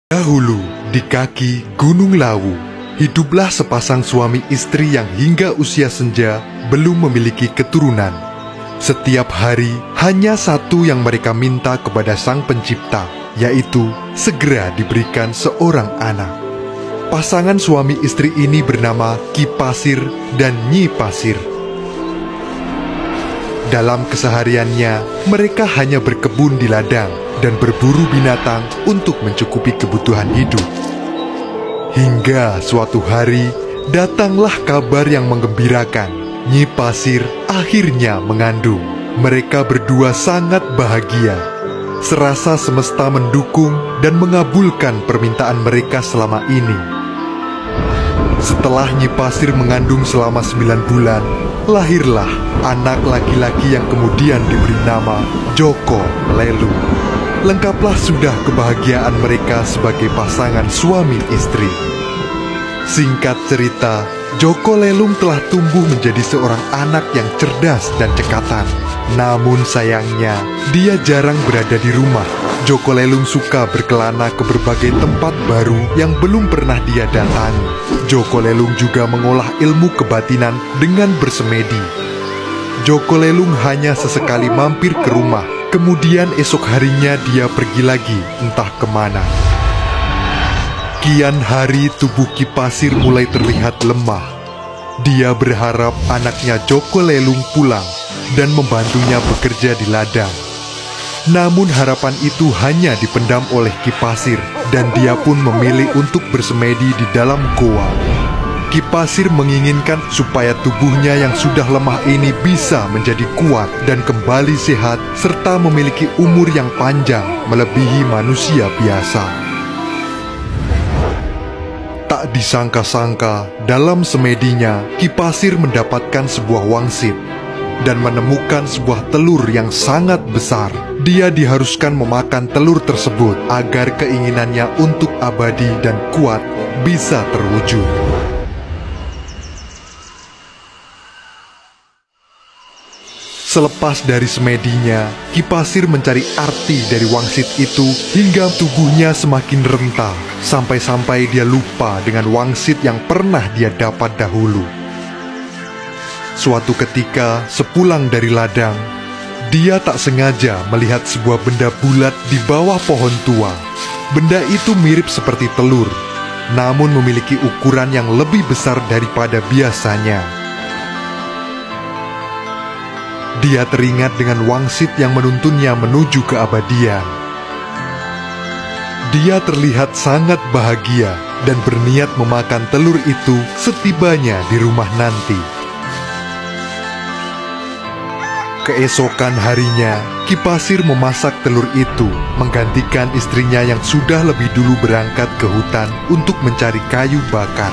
Dahulu, di kaki Gunung Lawu, hiduplah sepasang suami istri yang hingga usia senja belum memiliki keturunan. Setiap hari, hanya satu yang mereka minta kepada Sang Pencipta, yaitu segera diberikan seorang anak. Pasangan suami istri ini bernama Ki Pasir dan Nyi Pasir. Dalam kesehariannya, mereka hanya berkebun di ladang dan berburu binatang untuk mencukupi kebutuhan hidup. Hingga suatu hari, datanglah kabar yang menggembirakan. Nyi Pasir akhirnya mengandung. Mereka berdua sangat bahagia. Serasa semesta mendukung dan mengabulkan permintaan mereka selama ini. Setelah Nyi Pasir mengandung selama 9 bulan, lahirlah anak laki-laki yang kemudian diberi nama Joko Lelung. Lengkaplah sudah kebahagiaan mereka sebagai pasangan suami istri. Singkat cerita, Joko Lelung telah tumbuh menjadi seorang anak yang cerdas dan cekatan. Namun sayangnya, dia jarang berada di rumah. Joko Lelung suka berkelana ke berbagai tempat baru yang belum pernah dia datangi. Joko Lelung juga mengolah ilmu kebatinan dengan bersemedi. Joko Lelung hanya sesekali mampir ke rumah. Kemudian esok harinya dia pergi lagi, entah kemana. Kian hari tubuh Ki Pasir mulai terlihat lemah. Dia berharap anaknya Joko Lelung pulang dan membantunya bekerja di ladang. Namun harapan itu hanya dipendam oleh Ki Pasir, dan dia pun memilih untuk bersemedi di dalam goa. Ki Pasir menginginkan supaya tubuhnya yang sudah lemah ini bisa menjadi kuat dan kembali sehat, serta memiliki umur yang panjang melebihi manusia biasa. Tak disangka-sangka, dalam semedinya, Ki Pasir mendapatkan sebuah wangsit dan menemukan sebuah telur yang sangat besar. Dia diharuskan memakan telur tersebut agar keinginannya untuk abadi dan kuat bisa terwujud. Selepas dari semedinya, Ki Pasir mencari arti dari wangsit itu hingga tubuhnya semakin renta, sampai-sampai dia lupa dengan wangsit yang pernah dia dapat dahulu. Suatu ketika, sepulang dari ladang, dia tak sengaja melihat sebuah benda bulat di bawah pohon tua. Benda itu mirip seperti telur, namun memiliki ukuran yang lebih besar daripada biasanya. Dia teringat dengan wangsit yang menuntunnya menuju keabadian. Dia terlihat sangat bahagia dan berniat memakan telur itu setibanya di rumah nanti. Keesokan harinya, Ki Pasir memasak telur itu, menggantikan istrinya yang sudah lebih dulu berangkat ke hutan untuk mencari kayu bakar.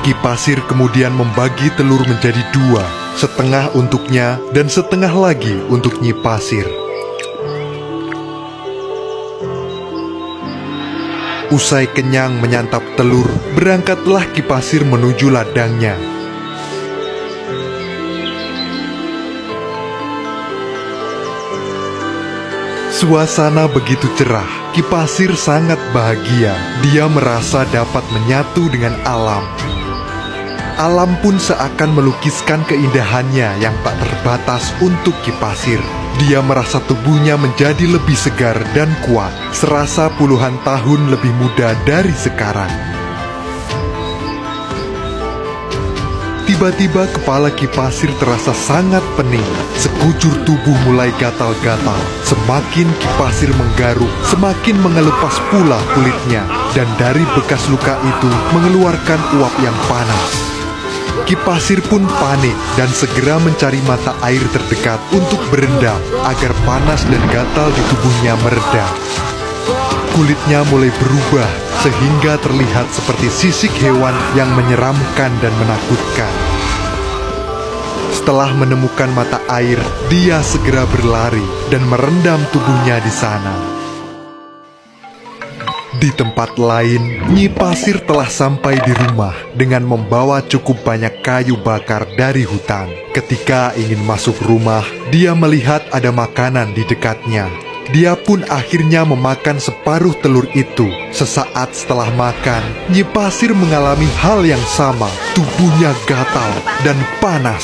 Ki Pasir kemudian membagi telur menjadi 2, setengah untuknya dan setengah lagi untuk Nyi Pasir. Usai kenyang menyantap telur, berangkatlah Ki Pasir menuju ladangnya. Suasana begitu cerah, Ki Pasir sangat bahagia. Dia merasa dapat menyatu dengan alam. Alam pun seakan melukiskan keindahannya yang tak terbatas untuk Ki Pasir. Dia merasa tubuhnya menjadi lebih segar dan kuat, serasa puluhan tahun lebih muda dari sekarang. Tiba-tiba kepala Ki Pasir terasa sangat pening. Sekujur tubuh mulai gatal-gatal. Semakin Ki Pasir menggaruk, semakin mengelupas pula kulitnya, dan dari bekas luka itu mengeluarkan uap yang panas. Ki Pasir pun panik dan segera mencari mata air terdekat untuk berendam agar panas dan gatal di tubuhnya mereda. Kulitnya mulai berubah sehingga terlihat seperti sisik hewan yang menyeramkan dan menakutkan. Setelah menemukan mata air, dia segera berlari dan merendam tubuhnya di sana. Di tempat lain, Nyi Pasir telah sampai di rumah dengan membawa cukup banyak kayu bakar dari hutan. Ketika ingin masuk rumah, dia melihat ada makanan di dekatnya. Dia pun akhirnya memakan separuh telur itu. Sesaat setelah makan, Nyi Pasir mengalami hal yang sama. Tubuhnya gatal dan panas.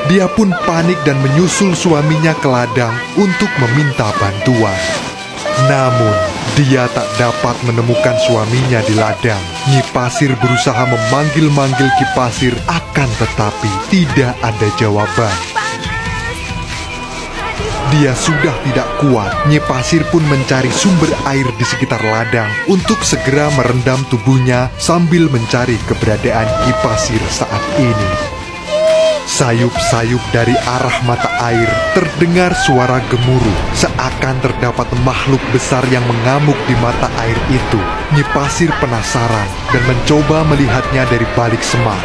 Dia pun panik dan menyusul suaminya ke ladang untuk meminta bantuan. Namun, dia tak dapat menemukan suaminya di ladang. Nyi Pasir berusaha memanggil-manggil Ki Pasir, akan tetapi tidak ada jawaban. Dia sudah tidak kuat. Nyi Pasir pun mencari sumber air di sekitar ladang untuk segera merendam tubuhnya sambil mencari keberadaan Ki Pasir saat ini. Sayup-sayup dari arah mata air terdengar suara gemuruh, seakan terdapat makhluk besar yang mengamuk di mata air itu. Nyi Pasir penasaran dan mencoba melihatnya dari balik semak.